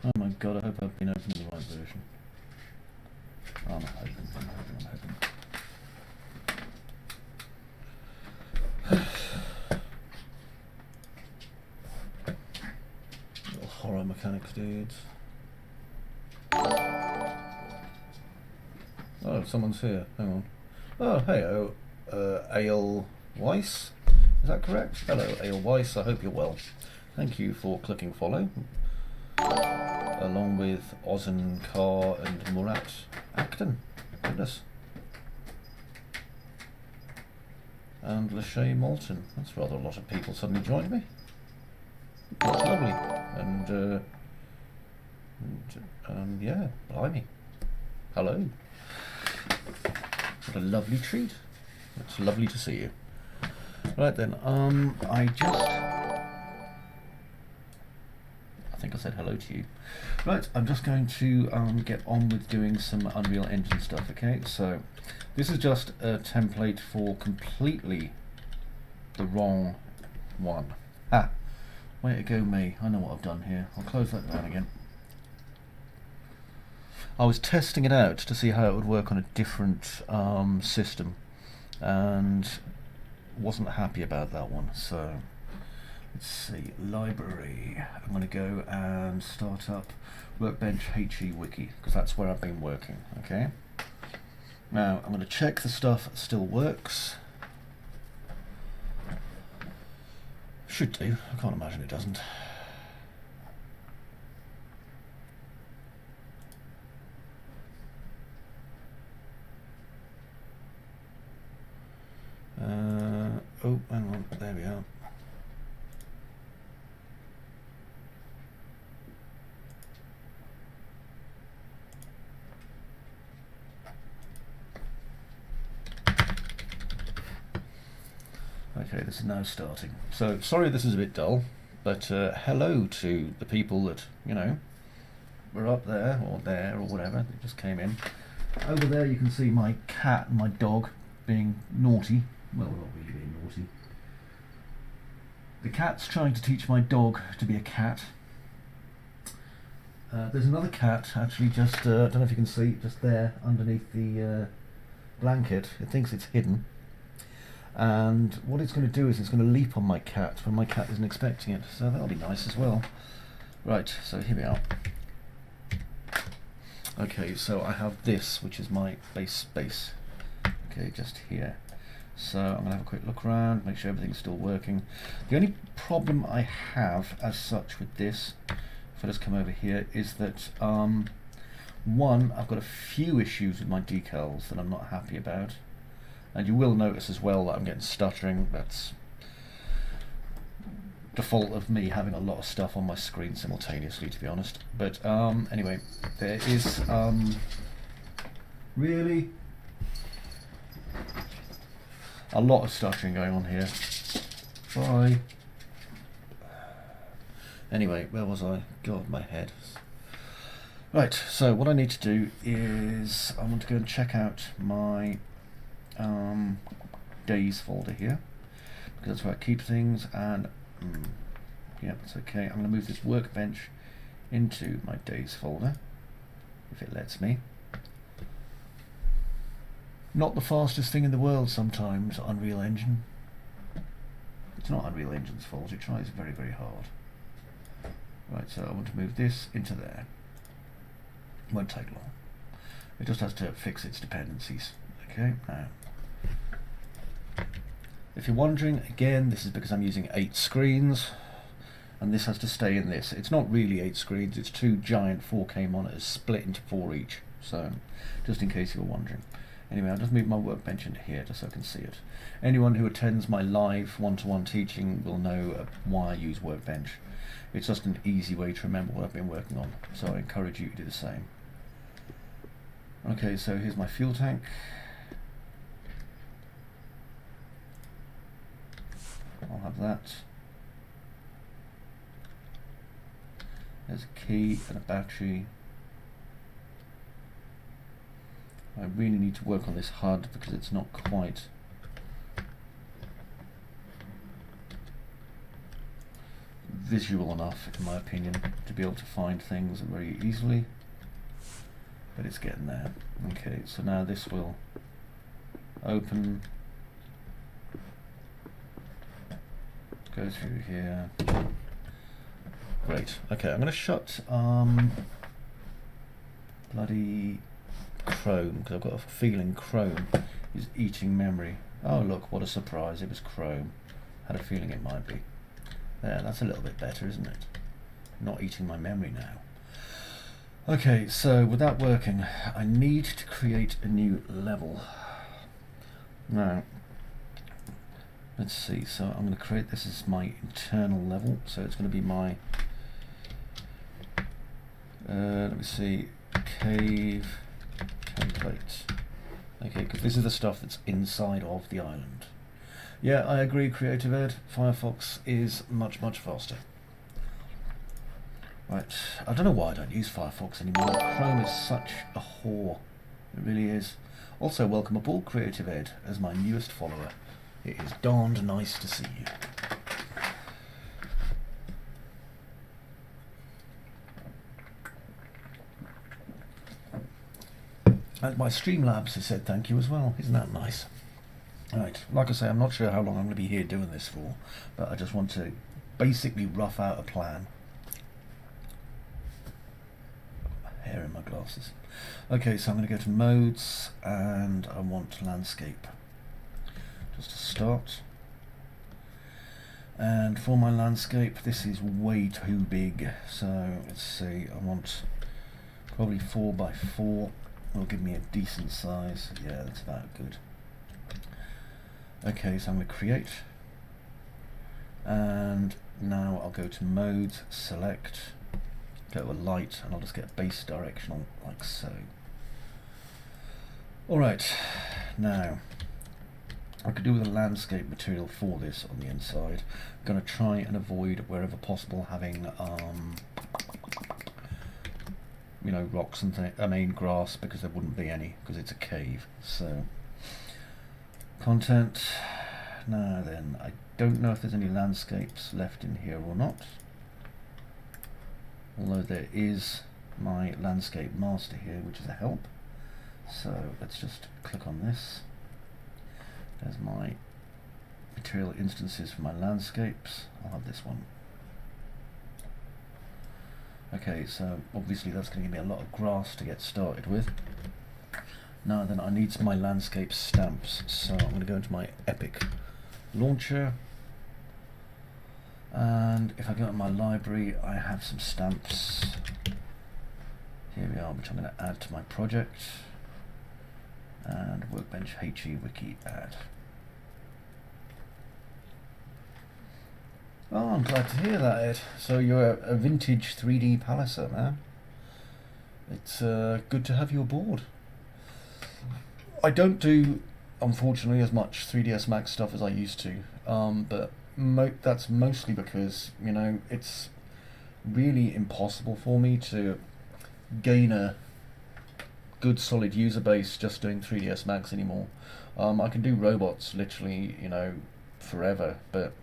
Oh my god, I hope I've been opening the right version. I'm hoping. Little horror mechanics dudes. Oh, someone's here. Hang on. Oh, hey, Ale Weiss. Is that correct? Hello, Ale Weiss. I hope you're well. Thank you for clicking follow. Along with Ozan Carr and Murat Akdan. Goodness. And LaShay Moulton. That's rather a lot of people suddenly joined me. That's lovely. And yeah, blimey. Hello. What a lovely treat. It's lovely to see you. Right then, I think I said hello to you. Right, I'm just going to get on with doing some Unreal Engine stuff, okay? So, this is just a template for completely the wrong one. Ah, way to go me. I know what I've done here. I'll close that down again. I was testing it out to see how it would work on a different system, and wasn't happy about that one. So let's see, library. I'm going to go and start up Workbench HE Wiki, because that's where I've been working. Okay. Now I'm going to check the stuff still works. Should do. I can't imagine it doesn't. Oh, hang on, there we are. Okay, this is now starting. So, sorry this is a bit dull, but hello to the people that, you know, were up there, or whatever, they just came in. Over there you can see my cat and my dog being naughty. Well, not really being naughty. The cat's trying to teach my dog to be a cat. There's another cat, actually, just, I don't know if you can see, just there, underneath the blanket. It thinks it's hidden. And what it's going to do is it's going to leap on my cat when my cat isn't expecting it. So that'll be nice as well. Right, so here we are. Okay, so I have this, which is my base space. Okay, just here. So I'm going to have a quick look around, make sure everything's still working. The only problem I have as such with this, if I just come over here, is that one, I've got a few issues with my decals that I'm not happy about. And you will notice as well that I'm getting stuttering. That's the fault of me having a lot of stuff on my screen simultaneously, to be honest. But anyway, there is really a lot of stuttering going on here. Bye. Anyway, where was I? God, my head. Right, so what I need to do is I want to go and check out my days folder here, because that's where I keep things, and yeah, that's okay. I'm going to move this workbench into my days folder, if it lets me. Not the fastest thing in the world sometimes, Unreal Engine. It's not Unreal Engine's fault, it tries very, very hard. Right, so I want to move this into there. It won't take long. It just has to fix its dependencies. Okay, now, if you're wondering, again, this is because I'm using 8 screens, and this has to stay in this. It's not really 8 screens, it's 2 giant 4K monitors split into 4 each, so just in case you were wondering. Anyway, I'll just move my workbench into here just so I can see it. Anyone who attends my live one-to-one teaching will know why I use Workbench. It's just an easy way to remember what I've been working on, so I encourage you to do the same. Okay, so here's my fuel tank. I'll have that. There's a key and a battery. I really need to work on this HUD because it's not quite visual enough, in my opinion, to be able to find things very easily. But it's getting there. Okay, so now this will open, go through here. Great. Okay, I'm going to shut bloody Chrome, because I've got a feeling Chrome is eating memory. Oh look, what a surprise, it was Chrome. Had a feeling it might be. There, that's a little bit better, isn't it? Not eating my memory now. Okay, so with that working, I need to create a new level. Now, let's see, so I'm going to create this as my internal level, so it's going to be my, let me see, cave template. Okay, because this is the stuff that's inside of the island. Yeah, I agree, Creative Ed, Firefox is much, much faster. Right, I don't know why I don't use Firefox anymore. Chrome is such a whore. It really is. Also, welcome aboard, Creative Ed, as my newest follower. It is darned nice to see you. And my Streamlabs has said thank you as well. Isn't that nice? Right, like I say, I'm not sure how long I'm going to be here doing this for, but I just want to basically rough out a plan. Hair in my glasses. Okay, so I'm going to go to modes and I want landscape just to start. And for my landscape, this is way too big, so let's see, I want probably 4 by 4. Will give me a decent size. Yeah, that's about good. Okay, so I'm going to create, and now I'll go to modes, select, go to a light, and I'll just get base directional like so. Alright, now I could do with a landscape material for this on the inside. I'm going to try and avoid wherever possible having you know, rocks and grass, because there wouldn't be any, because it's a cave. So content. Now then, I don't know if there's any landscapes left in here or not, although there is my landscape master here, which is a help. So let's just click on this. There's my material instances for my landscapes. I'll have this one. Okay, so obviously that's going to give me a lot of grass to get started with. Now then, I need my landscape stamps, so I'm going to go into my Epic launcher, and if I go to my library, I have some stamps. Here we are, which I'm going to add to my project, and Workbench HE Wickie add. Oh, I'm glad to hear that, Ed. So you're a vintage 3D palacer, man. It's good to have you aboard. I don't do, unfortunately, as much 3ds Max stuff as I used to, but that's mostly because, you know, it's really impossible for me to gain a good solid user base just doing 3ds Max anymore. I can do robots literally, you know, forever, but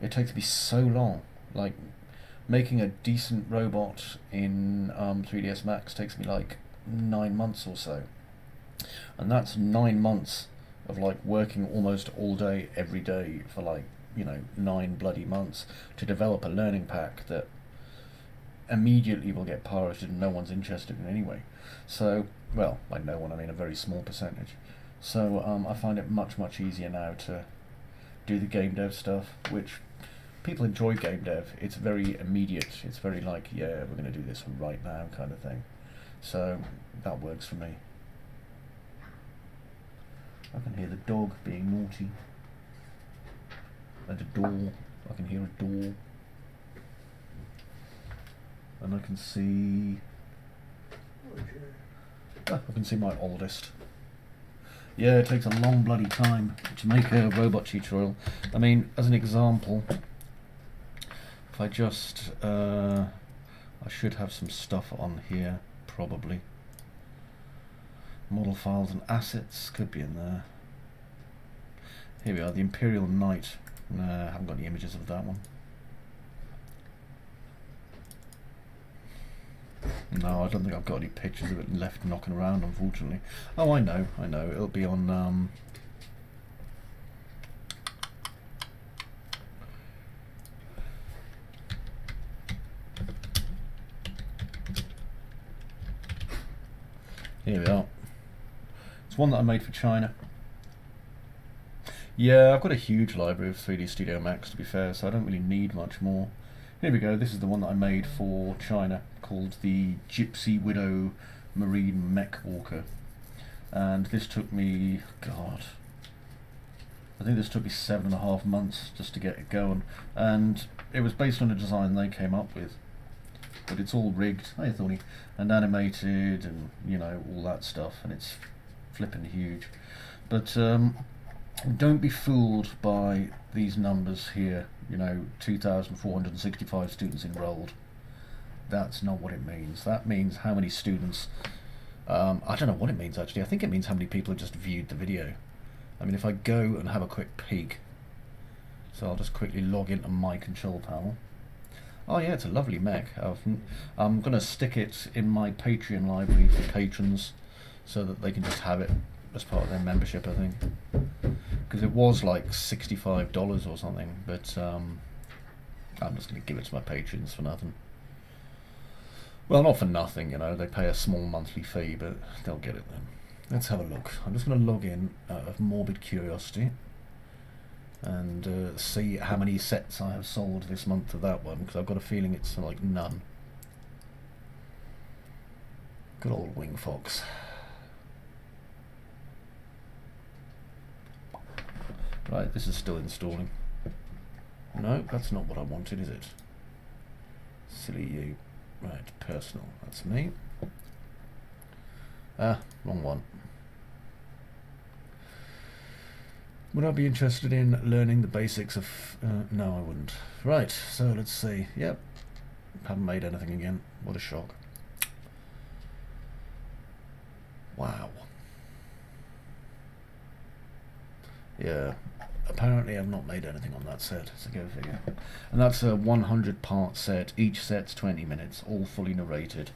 it takes me so long. Like, making a decent robot in 3ds Max takes me like 9 months or so. And that's 9 months of like working almost all day, every day for like, you know, 9 bloody months to develop a learning pack that immediately will get pirated and no one's interested in anyway. So, well, by no one I mean a very small percentage. So I find it much, much easier now to do the game dev stuff, which people enjoy game dev. It's very immediate. It's very like, yeah, we're going to do this right now kind of thing. So that works for me. I can hear the dog being naughty. And a door. I can hear a door. And I can see... I can see my oldest. Yeah, it takes a long bloody time to make a robot tutorial. I mean, as an example, if I just... I should have some stuff on here, probably. Model files and assets could be in there. Here we are, the Imperial Knight. I haven't got any images of that one. No, I don't think I've got any pictures of it left knocking around, unfortunately. Oh, I know. It'll be on. Here we are. It's one that I made for China. Yeah, I've got a huge library of 3D Studio Max, to be fair, so I don't really need much more. Here we go, this is the one that I made for China, called the Gypsy Widow Marine Mech Walker. And this took me, God, I think this took me 7.5 months just to get it going. And it was based on a design they came up with. But it's all rigged, hey Thorny, and animated and, you know, all that stuff, and it's flipping huge. But don't be fooled by these numbers here, you know, 2,465 students enrolled. That's not what it means. That means how many students, I don't know what it means actually. I think it means how many people have just viewed the video. I mean, if I go and have a quick peek, so I'll just quickly log into my control panel. Oh yeah, it's a lovely mech. I'm going to stick it in my Patreon library for patrons so that they can just have it as part of their membership, I think. Because it was like $65 or something, but I'm just going to give it to my patrons for nothing. Well, not for nothing, you know, they pay a small monthly fee, but they'll get it then. Let's have a look. I'm just going to log in out of morbid curiosity and see how many sets I have sold this month of that one, because I've got a feeling it's like none. Good old Wing Fox. Right, this is still installing. No, that's not what I wanted, is it? Silly you. Right, personal, that's me. Ah, wrong one. Would I be interested in learning the basics of... no, I wouldn't. Right, so let's see. Yep, haven't made anything again. What a shock. Wow. Yeah, apparently I've not made anything on that set, so go figure. And that's a 100-part set. Each set's 20 minutes, all fully narrated.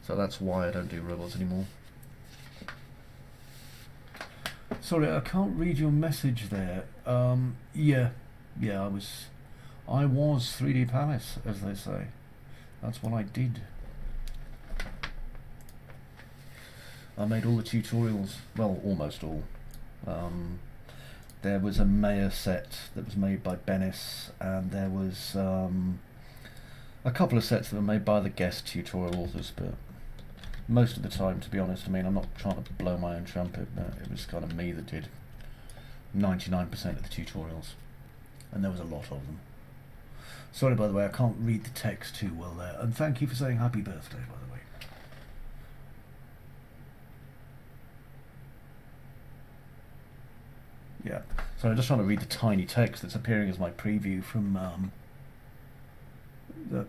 So that's why I don't do robots anymore. Sorry, I can't read your message there. Yeah, I was 3D Palace, as they say. That's what I did. I made all the tutorials, well, almost all. There was a Maya set that was made by Bennis, and there was a couple of sets that were made by the guest tutorial authors, but most of the time, to be honest, I mean, I'm not trying to blow my own trumpet, but it was kind of me that did 99% of the tutorials, and there was a lot of them. Sorry, by the way, I can't read the text too well there, and thank you for saying happy birthday, by the way. Yeah, so I'm just trying to read the tiny text that's appearing as my preview from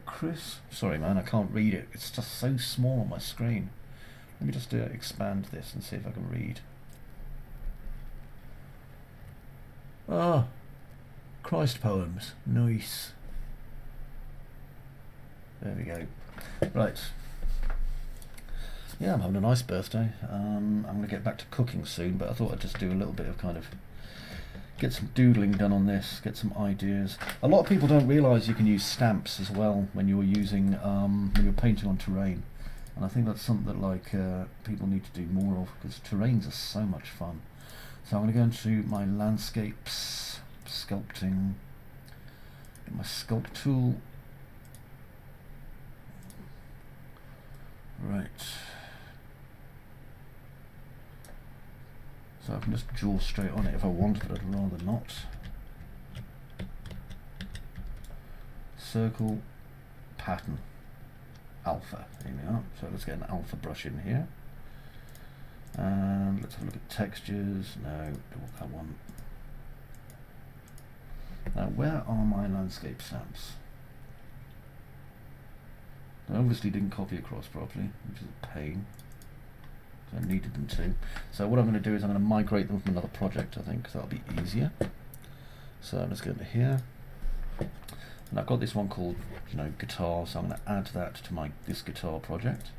Chris. Sorry man, I can't read it. It's just so small on my screen. Let me just expand this and see if I can read. Ah, Christ poems. Nice. There we go. Right. Yeah, I'm having a nice birthday. I'm going to get back to cooking soon, but I thought I'd just do a little bit of kind of get some doodling done on this, get some ideas. A lot of people don't realise you can use stamps as well when you're using when you're painting on terrain, and I think that's something that like people need to do more of, because terrains are so much fun. So I'm going to go into my landscapes, sculpting, get my sculpt tool. Right. So I can just draw straight on it if I want, but I'd rather not. Circle, pattern, alpha. Here we are. So let's get an alpha brush in here. And let's have a look at textures. No, don't want that one. Now, where are my landscape stamps? I obviously didn't copy across properly, which is a pain. I needed them to. So what I'm going to do is I'm going to migrate them from another project, I think, because that'll be easier. So let's go into here. And I've got this one called, you know, guitar, so I'm going to add that to this guitar project.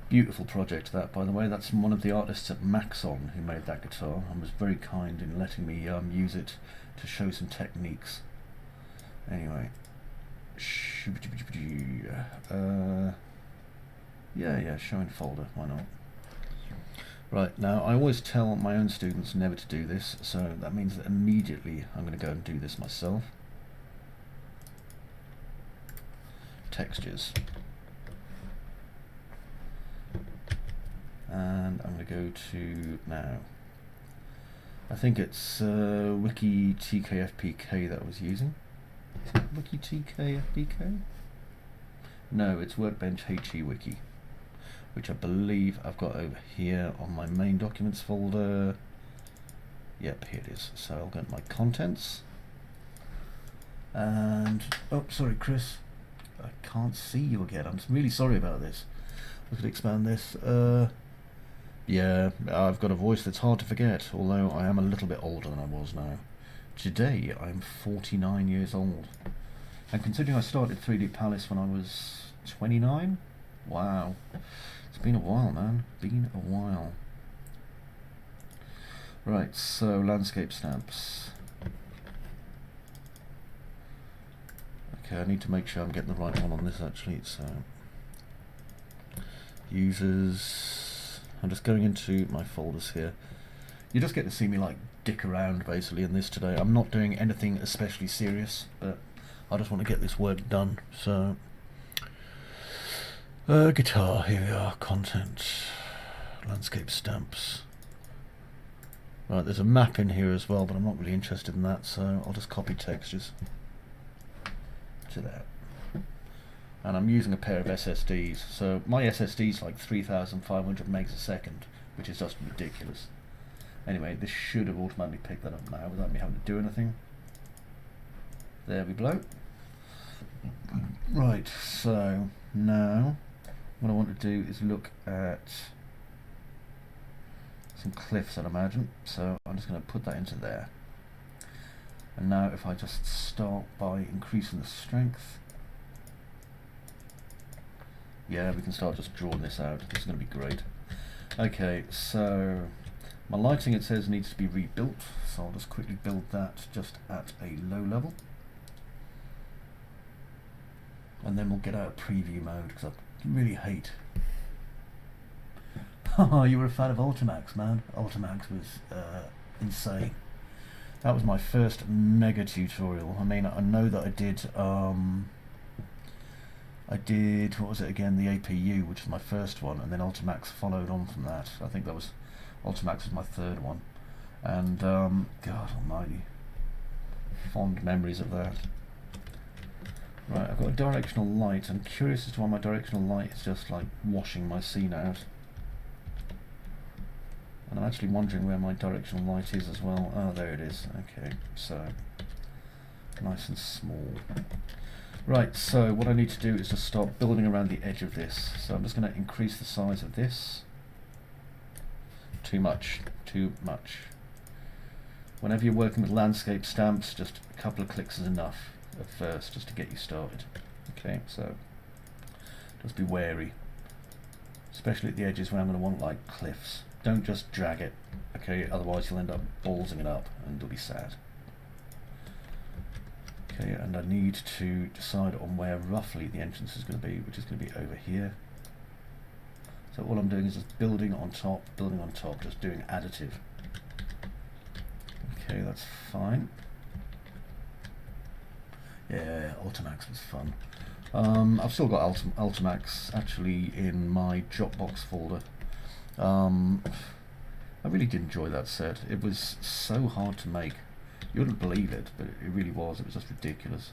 Beautiful project that, by the way. That's from one of the artists at Maxon who made that guitar and was very kind in letting me use it to show some techniques. Anyway, yeah, show in folder, why not? Right, now I always tell my own students never to do this, so that means that immediately I'm going to go and do this myself. Textures. And I'm going to go to now. I think it's Wickie TKFPK that I was using. Is it Wickie TKFPK? No, it's Workbench HE Wiki, which I believe I've got over here on my main documents folder. Yep, here it is. So I'll go to my contents. And, oh, sorry, Chris. I can't see you again. I'm really sorry about this. We could expand this. Yeah, I've got a voice that's hard to forget, although I am a little bit older than I was now. Today, I'm 49 years old. And considering I started 3D Palace when I was 29, wow. It's been a while, man. Been a while. Right, so landscape stamps. Okay, I need to make sure I'm getting the right one on this actually, so... Users... I'm just going into my folders here. You just get to see me like dick around basically in this today. I'm not doing anything especially serious, but I just want to get this work done. So, guitar, here we are, content, landscape stamps. Right, there's a map in here as well, but I'm not really interested in that, so I'll just copy textures to that. And I'm using a pair of SSDs, so my SSD is like 3,500 megs a second, which is just ridiculous. Anyway, this should have automatically picked that up now without me having to do anything. There we blow. Right, so now what I want to do is look at some cliffs, I'd imagine. So I'm just going to put that into there. And now if I just start by increasing the strength, yeah, we can start just drawing this out. This is going to be great. Okay, so my lighting, it says, needs to be rebuilt, so I'll just quickly build that just at a low level. And then we'll get out of preview mode, because I really hate... Oh, you were a fan of Ultimax, man. Ultimax was insane. That was my first mega tutorial. I mean, I know that I did, what was it again, the APU, which was my first one, and then Ultimax followed on from that. I think that was, Ultimax was my third one. And, God almighty, fond memories of that. Right, I've got a directional light. I'm curious as to why my directional light is just like washing my scene out. And I'm actually wondering where my directional light is as well. Oh, there it is. Okay, so, nice and small. Right, so what I need to do is just start building around the edge of this. So I'm just going to increase the size of this. Too much, too much. Whenever you're working with landscape stamps, just a couple of clicks is enough at first, just to get you started. Okay, so just be wary, especially at the edges where I'm going to want like cliffs. Don't just drag it, okay, otherwise you'll end up ballsing it up and you'll be sad. Okay, and I need to decide on where roughly the entrance is going to be, which is going to be over here. So all I'm doing is just building on top, just doing additive. Okay, that's fine. Yeah, Ultimax was fun. I've still got Ultimax actually in my Dropbox folder. I really did enjoy that set. It was so hard to make. You wouldn't believe it, but it really was. It was just ridiculous.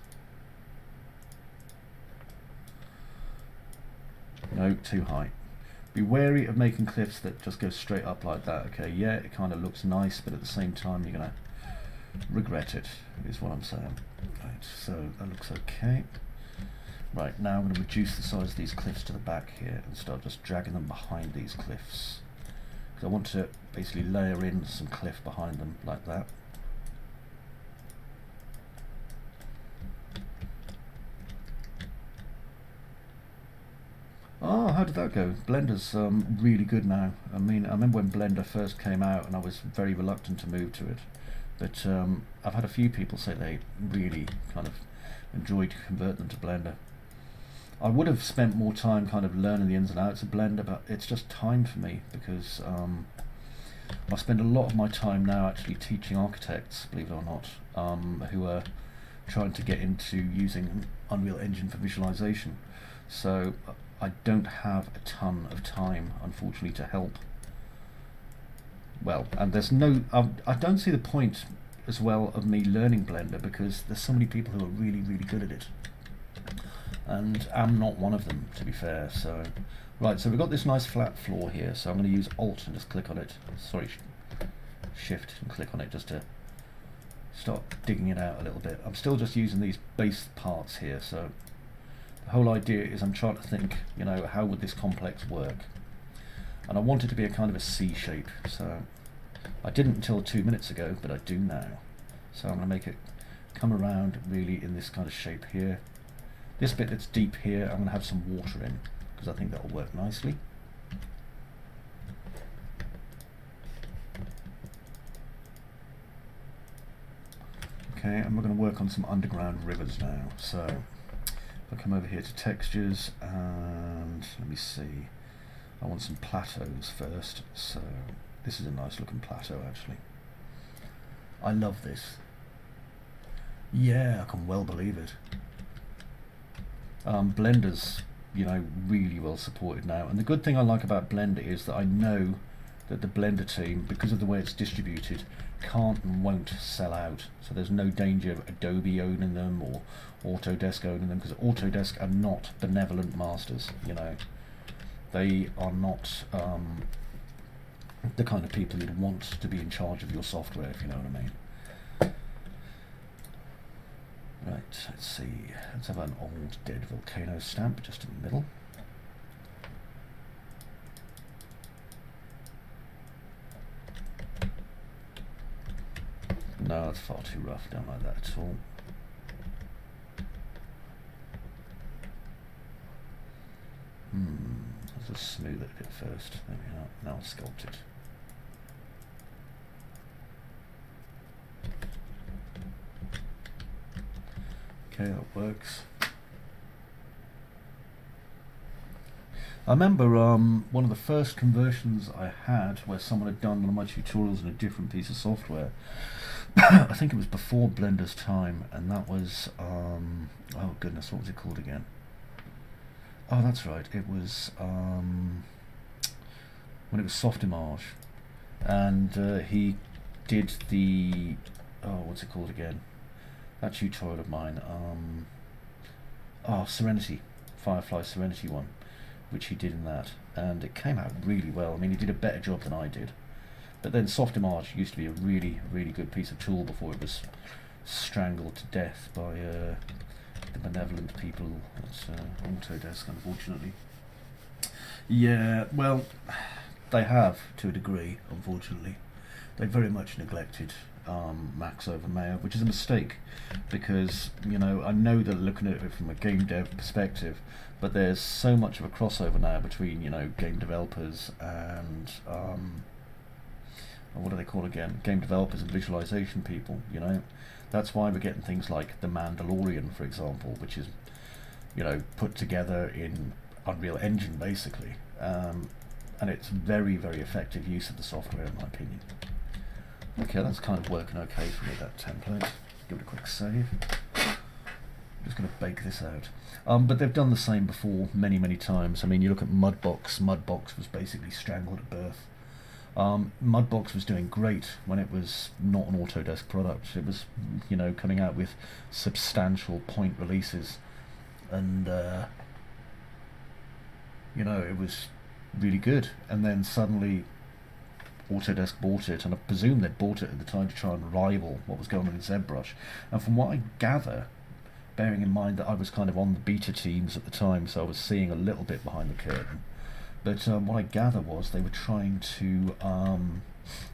No, too high. Be wary of making cliffs that just go straight up like that. Okay, yeah, it kind of looks nice, but at the same time you're going to regret it, is what I'm saying. Right, so that looks okay. Right, now I'm going to reduce the size of these cliffs to the back here and start just dragging them behind these cliffs. Because I want to basically layer in some cliff behind them like that. how did that go? Blender's really good now. I mean, I remember when Blender first came out and I was very reluctant to move to it, but I've had a few people say they really kind of enjoyed to convert them to Blender. I would have spent more time kind of learning the ins and outs of Blender, but it's just time for me, because I spend a lot of my time now actually teaching architects, believe it or not, who are trying to get into using Unreal Engine for visualization. So I don't have a ton of time, unfortunately, to help. Well, and there's no, I don't see the point as well of me learning Blender, because there's so many people who are really, really good at it. And I'm not one of them, to be fair. So, right, so we've got this nice flat floor here, so I'm going to use Alt and just click on it. Sorry, Shift and click on it just to start digging it out a little bit. I'm still just using these base parts here, so the whole idea is I'm trying to think, you know, how would this complex work? And I want it to be a kind of a C shape, so I didn't until 2 minutes ago, but I do now. So I'm going to make it come around really in this kind of shape here. This bit that's deep here, I'm going to have some water in, because I think that will work nicely. Okay, and we're going to work on some underground rivers now. So if I come over here to textures, and let me see, I want some plateaus first. So this is a nice looking plateau, actually. I love this. Yeah, I can well believe it. Blender's, you know, really well supported now, and the good thing I like about Blender is that I know that the Blender team, because of the way it's distributed, can't and won't sell out. So there's no danger of Adobe owning them or Autodesk owning them, because Autodesk are not benevolent masters. You know, they are not the kind of people you'd want to be in charge of your software, if you know what I mean. Right, let's see, let's have an old dead volcano stamp just in the middle. No, it's far too rough, don't like that at all. Let's just smooth it a bit first, maybe not, now I'll sculpt it. Okay, that works. I remember one of the first conversions I had where someone had done one of my tutorials in a different piece of software. I think it was before Blender's time, and that was, oh goodness, what was it called again? Oh, that's right, it was, when it was Softimage, and he did the, oh, what's it called again? That tutorial of mine, Serenity, Firefly Serenity one, which he did in that, and it came out really well. I mean, he did a better job than I did. But then Softimage used to be a really, really good piece of tool before it was strangled to death by the benevolent people at Autodesk, unfortunately. Yeah, well, they have, to a degree, unfortunately. They very much neglected Max over Maya, which is a mistake, because, you know, I know they're looking at it from a game dev perspective, but there's so much of a crossover now between, you know, game developers and what do they call again? Game developers and visualization people, you know. That's why we're getting things like The Mandalorian, for example, which is, you know, put together in Unreal Engine, basically. And it's very, very effective use of the software, in my opinion. Okay, that's kind of working okay for me, that template. Give it a quick save. I'm just going to bake this out. But they've done the same before many, many times. I mean, you look at Mudbox. Mudbox was basically strangled at birth. Mudbox was doing great when it was not an Autodesk product. It was, you know, coming out with substantial point releases, and you know, it was really good. And then suddenly Autodesk bought it, and I presume they bought it at the time to try and rival what was going on in ZBrush. And from what I gather, bearing in mind that I was kind of on the beta teams at the time, so I was seeing a little bit behind the curtain, but what I gather was they were trying to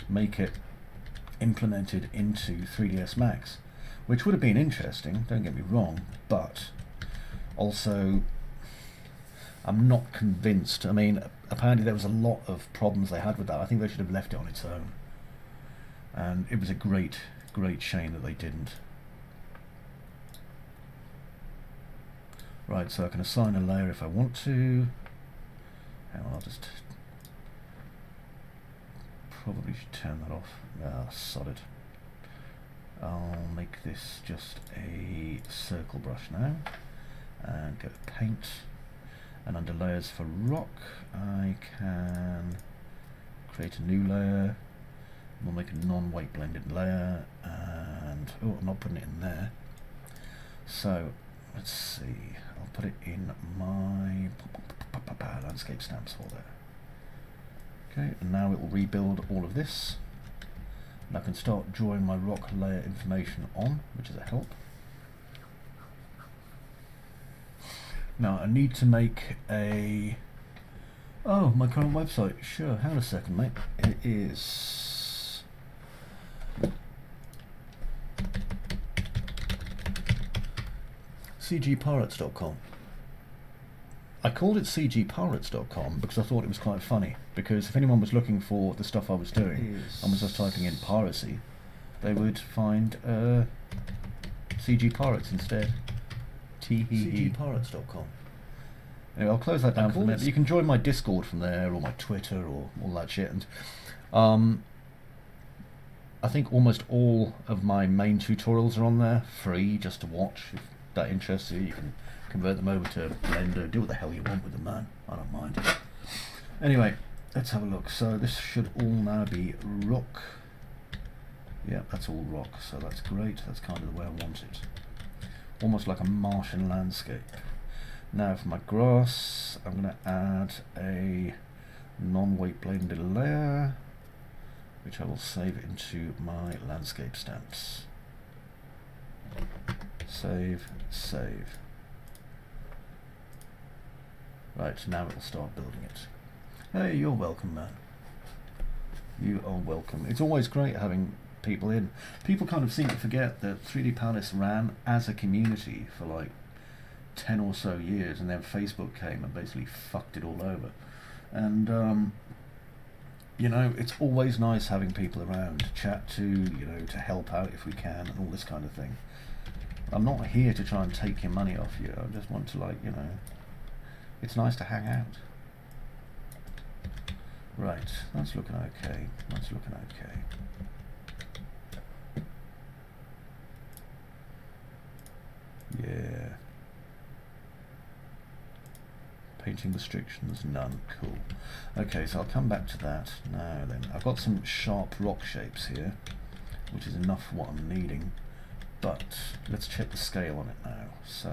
make it implemented into 3ds Max, which would have been interesting, don't get me wrong, but also I'm not convinced. I mean, apparently there was a lot of problems they had with that. I think they should have left it on its own. And it was a great, great shame that they didn't. Right, so I can assign a layer if I want to. Hang on, I'll just probably should turn that off. Ah, sod it. I'll make this just a circle brush now, and go to paint, and under layers for rock I can create a new layer. We'll make a non-weight blended layer, and oh, I'm not putting it in there, so let's see, I'll put it in my landscape stamps folder. Okay, and now it will rebuild all of this. And I can start drawing my rock layer information on, which is a help. Now I need to make a... Oh, my current website. Sure, hang on a second, mate. It is... CGPirates.com. I called it CGPirates.com because I thought it was quite funny, because if anyone was looking for the stuff I was doing and was just typing in piracy, they would find CG Pirates instead. CGPirates.com. Anyway, I'll close that down for a minute. You can join my Discord from there, or my Twitter, or all that shit. And I think almost all of my main tutorials are on there, free, just to watch. If that interests you, you can convert them over to Blender, do what the hell you want with them, man. I don't mind. Anyway, let's have a look. So this should all now be rock. Yeah, that's all rock, so that's great. That's kind of the way I want it. Almost like a Martian landscape. Now for my grass, I'm going to add a non-weight blended layer, which I will save into my landscape stamps. Save, save. Right, now it will start building it. Hey, you're welcome, man. You are welcome. It's always great having people in. People kind of seem to forget that 3D Palace ran as a community for like 10 or so years, and then Facebook came and basically fucked it all over. And you know, it's always nice having people around to chat to, you know, to help out if we can, and all this kind of thing. I'm not here to try and take your money off you. I just want to, like, you know, it's nice to hang out. Right, that's looking okay. That's looking okay. Yeah. Painting restrictions, none. Cool. Okay, so I'll come back to that. Now then, I've got some sharp rock shapes here, which is enough for what I'm needing. But let's check the scale on it now. So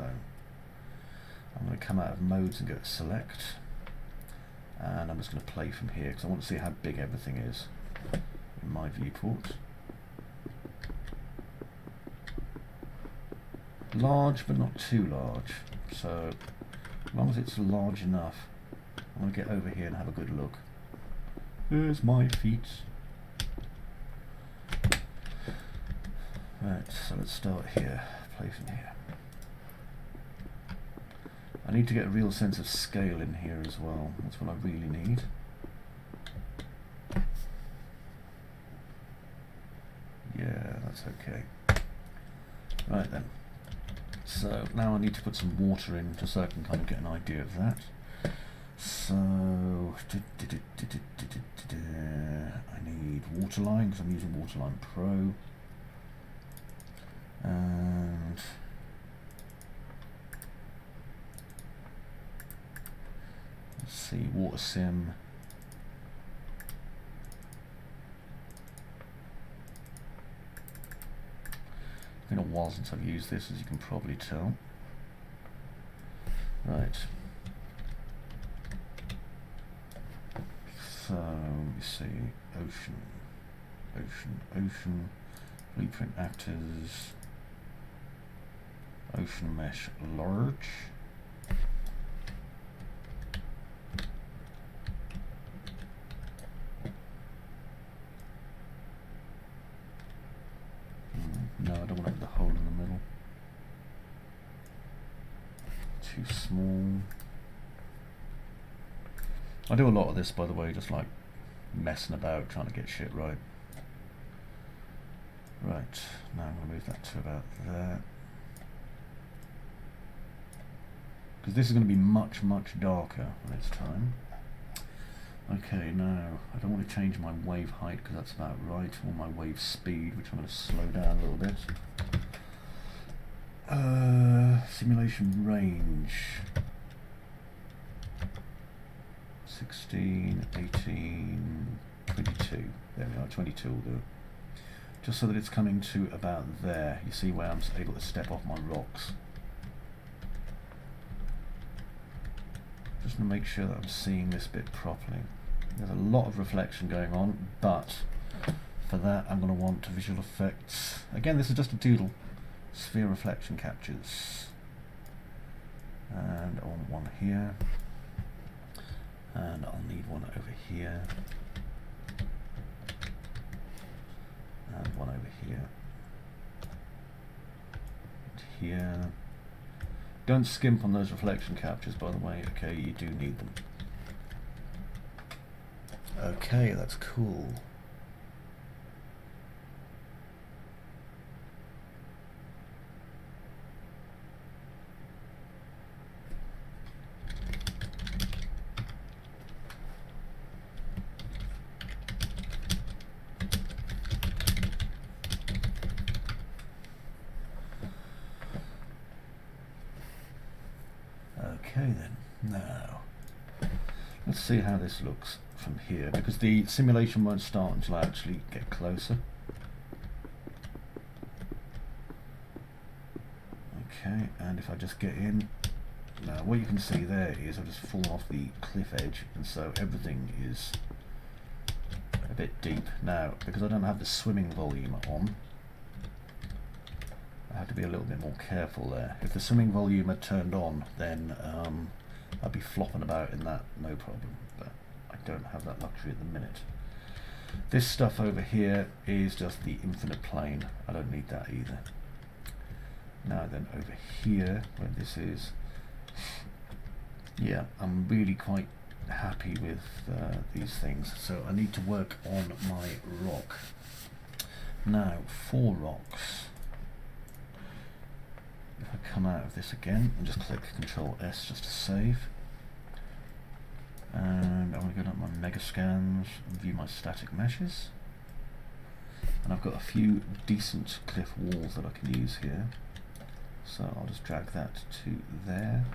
I'm going to come out of modes and go to select, and I'm just going to play from here because I want to see how big everything is in my viewport. Large, but not too large. So as long as it's large enough, I'm going to get over here and have a good look. There's my feet. Right, so let's start here, play from here. I need to get a real sense of scale in here as well. That's what I really need. Yeah, that's okay. Right then. So now I need to put some water in just so I can kind of get an idea of that. So I need waterline because I'm using Waterline Pro. And let's see, water sim. It's been a while since I've used this, as you can probably tell. Right. So let me see, ocean, blueprint actors. Ocean mesh large. No, I don't want to have the hole in the middle. Too small. I do a lot of this, by the way, just like messing about, trying to get shit right. Right, now I'm going to move that to about there. Because this is going to be much, much darker when it's time. Okay, now, I don't want to change my wave height because that's about right, or my wave speed, which I'm going to slow down a little bit. Simulation range. 16, 18, 22. There we are, 22 will do it. Just so that it's coming to about there. You see where I'm able to step off my rocks. Just to make sure that I'm seeing this bit properly. There's a lot of reflection going on, but for that I'm going to want visual effects. Again, this is just a doodle. Sphere reflection captures. And I want one here. And I'll need one over here. And one over here. And here. Don't skimp on those reflection captures, by the way. Okay, you do need them. Okay, that's cool. Okay then, now let's see how this looks from here, because the simulation won't start until I actually get closer. Okay, and if I just get in, now what you can see there is I've just fallen off the cliff edge, and so everything is a bit deep. Now, because I don't have the swimming volume on, I have to be a little bit more careful there. If the swimming volume had turned on, then I'd be flopping about in that, no problem. But I don't have that luxury at the minute. This stuff over here is just the infinite plane. I don't need that either. Now then, over here, where this is, yeah, I'm really quite happy with these things. So I need to work on my rock. Now, for rocks, if I come out of this again and just click Control S just to save, and I want to go down to my mega scans and view my static meshes, and I've got a few decent cliff walls that I can use here, so I'll just drag that to there,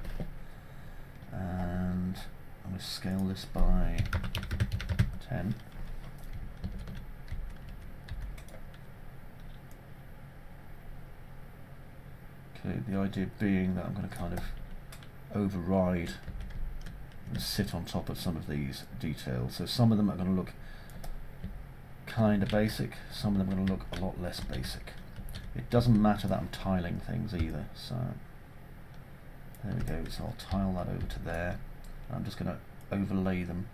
and I'm going to scale this by 10. Okay, the idea being that I'm going to kind of override and sit on top of some of these details. So some of them are going to look kind of basic, some of them are going to look a lot less basic. It doesn't matter that I'm tiling things either, so there we go. So I'll tile that over to there. I'm just going to overlay them.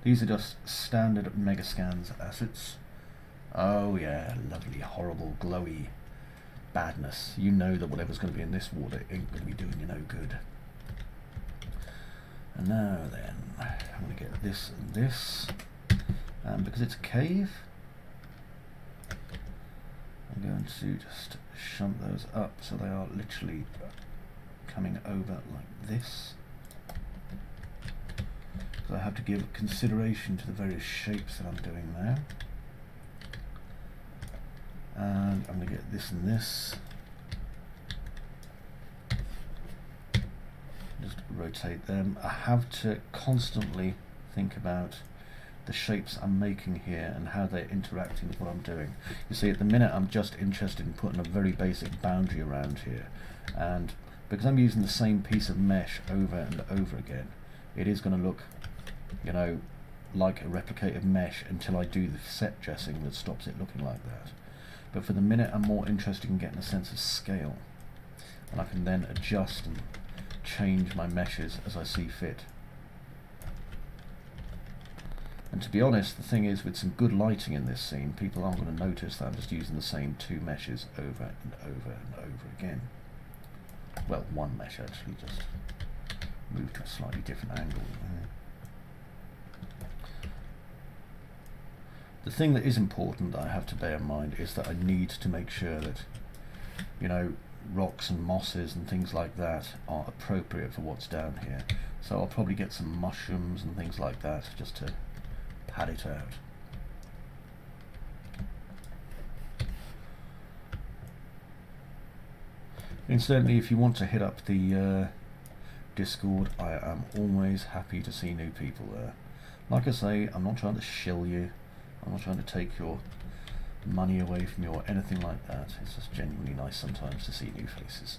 These are just standard Megascans assets. Oh yeah, lovely, horrible, glowy badness. You know that whatever's going to be in this water ain't going to be doing you no good. And now then, I'm going to get this and this, and because it's a cave, I'm going to just shunt those up so they are literally coming over like this. So I have to give consideration to the various shapes that I'm doing now. And I'm going to get this and this. Just rotate them. I have to constantly think about the shapes I'm making here and how they're interacting with what I'm doing. You see, at the minute I'm just interested in putting a very basic boundary around here, and because I'm using the same piece of mesh over and over again, it is going to look, you know, like a replicated mesh until I do the set dressing that stops it looking like that. But for the minute I'm more interested in getting a sense of scale, and I can then adjust and change my meshes as I see fit. And to be honest, the thing is, with some good lighting in this scene, people aren't going to notice that I'm just using the same two meshes over and over and over again. Well, one mesh actually, just moved to a slightly different angle. The thing that is important that I have to bear in mind is that I need to make sure that, you know, rocks and mosses and things like that are appropriate for what's down here. So I'll probably get some mushrooms and things like that just to pad it out. Incidentally, if you want to hit up the Discord, I am always happy to see new people there. Like I say, I'm not trying to shill you, I'm not trying to take your money away from you or anything like that. It's just genuinely nice sometimes to see new faces.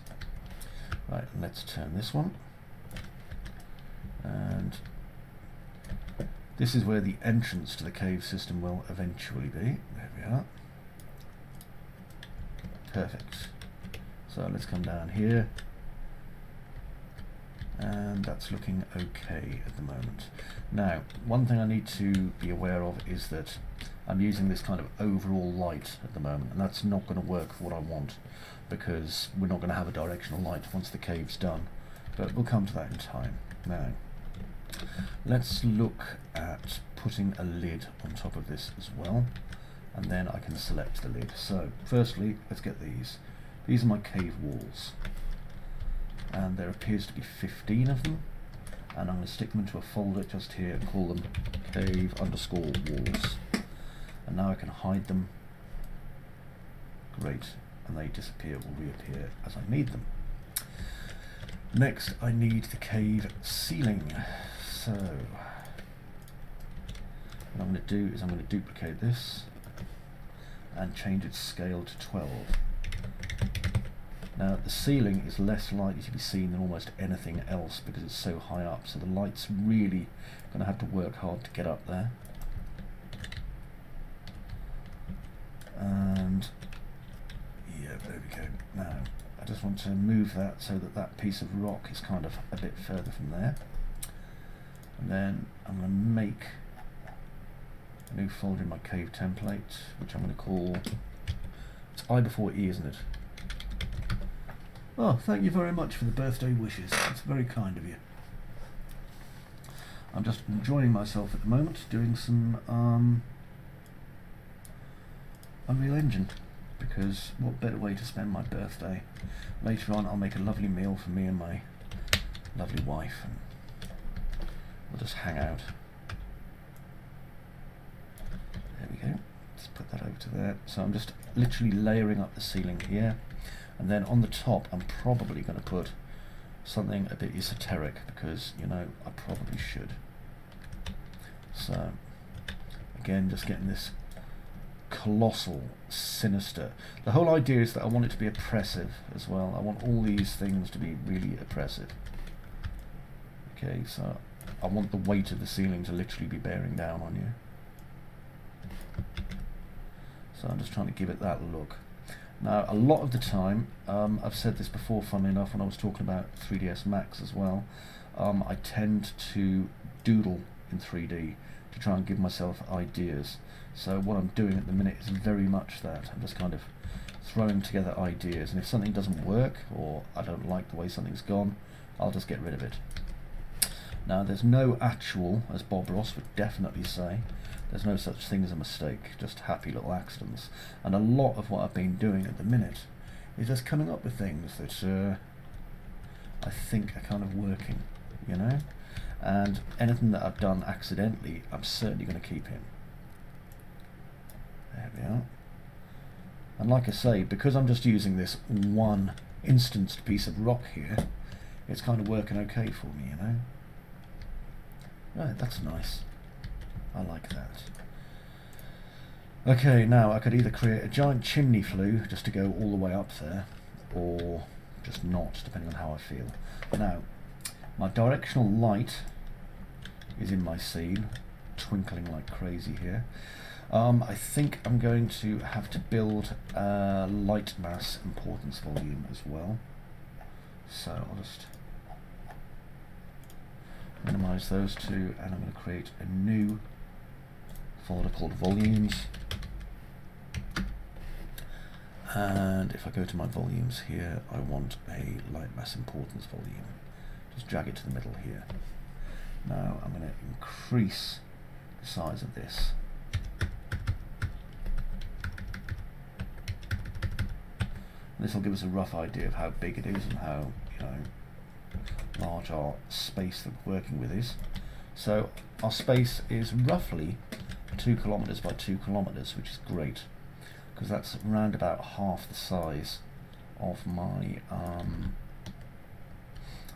Right, let's turn this one. And this is where the entrance to the cave system will eventually be. There we are. Perfect. So let's come down here. And that's looking okay at the moment. Now, one thing I need to be aware of is that I'm using this kind of overall light at the moment, and that's not going to work for what I want, because we're not going to have a directional light once the cave's done, but we'll come to that in time. Now, let's look at putting a lid on top of this as well, and then I can select the lid. So, firstly, let's get these. These are my cave walls, and there appears to be 15 of them, and I'm going to stick them into a folder just here and call them cave_walls. And now I can hide them. Great, and they disappear or reappear as I need them. Next, I need the cave ceiling. So, what I'm going to do is I'm going to duplicate this and change its scale to 12. Now, the ceiling is less likely to be seen than almost anything else because it's so high up, so the light's really going to have to work hard to get up there. And yeah, there we go. Now, I just want to move that so that that piece of rock is kind of a bit further from there. And then I'm going to make a new folder in my cave template, which I'm going to call, it's I before E, isn't it? Oh, thank you very much for the birthday wishes. It's very kind of you. I'm just enjoying myself at the moment, doing some Unreal Engine, because what better way to spend my birthday? Later on I'll make a lovely meal for me and my lovely wife, and we'll just hang out. There we go. Let's put that over to there. So I'm just literally layering up the ceiling here. And then on the top, I'm probably going to put something a bit esoteric because, you know, I probably should. So, again, just getting this colossal, sinister. The whole idea is that I want it to be oppressive as well. I want all these things to be really oppressive. Okay, so I want the weight of the ceiling to literally be bearing down on you. So I'm just trying to give it that look. Now, a lot of the time, I've said this before, funnily enough, when I was talking about 3ds Max as well, I tend to doodle in 3D to try and give myself ideas. So what I'm doing at the minute is very much that. I'm just kind of throwing together ideas, and if something doesn't work, or I don't like the way something's gone, I'll just get rid of it. Now, there's no actual, as Bob Ross would definitely say, there's no such thing as a mistake, just happy little accidents. And a lot of what I've been doing at the minute is just coming up with things that I think are kind of working, you know? And anything that I've done accidentally, I'm certainly going to keep in. There we are. And like I say, because I'm just using this one instanced piece of rock here, it's kind of working okay for me, you know? Right, that's nice. I like that. Okay, now I could either create a giant chimney flue just to go all the way up there, or just not, depending on how I feel. Now, my directional light is in my scene, twinkling like crazy here. I think I'm going to have to build a light mass importance volume as well. So I'll just minimize those two, and I'm going to create a new folder called volumes. And if I go to my volumes here, I want a light mass importance volume. Just drag it to the middle here. Now I'm going to increase the size of this. This will give us a rough idea of how big it is and how, you know, large our space that we're working with is. So our space is roughly 2 kilometers by 2 kilometers, which is great, because that's around about half the size of my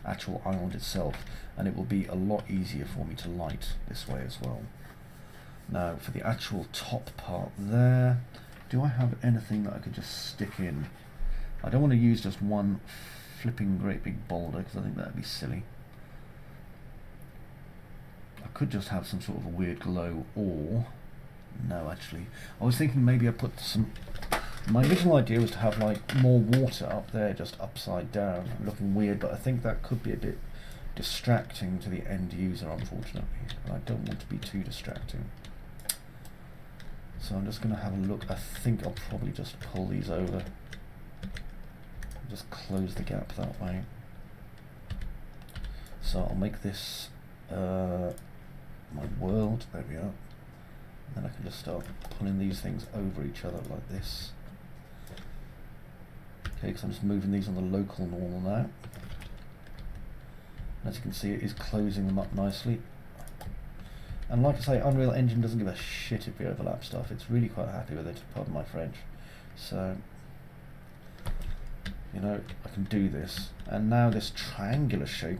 actual island itself, and it will be a lot easier for me to light this way as well. Now for the actual top part there, do I have anything that I could just stick in? I don't want to use just one flipping great big boulder, because I think that would be silly. I could just have some sort of a weird glow, or no, actually I was thinking maybe I put some, my original idea was to have like more water up there just upside down looking weird, but I think that could be a bit distracting to the end user, unfortunately, and I don't want to be too distracting. So I'm just going to have a look. I think I'll probably just pull these over, just close the gap that way. So I'll make this my world, there we are, and then I can just start pulling these things over each other like this. Okay, because I'm just moving these on the local normal now. As you can see, it is closing them up nicely. And like I say, Unreal Engine doesn't give a shit if we overlap stuff. It's really quite happy with it, pardon my French. So, you know, I can do this. And now this triangular shape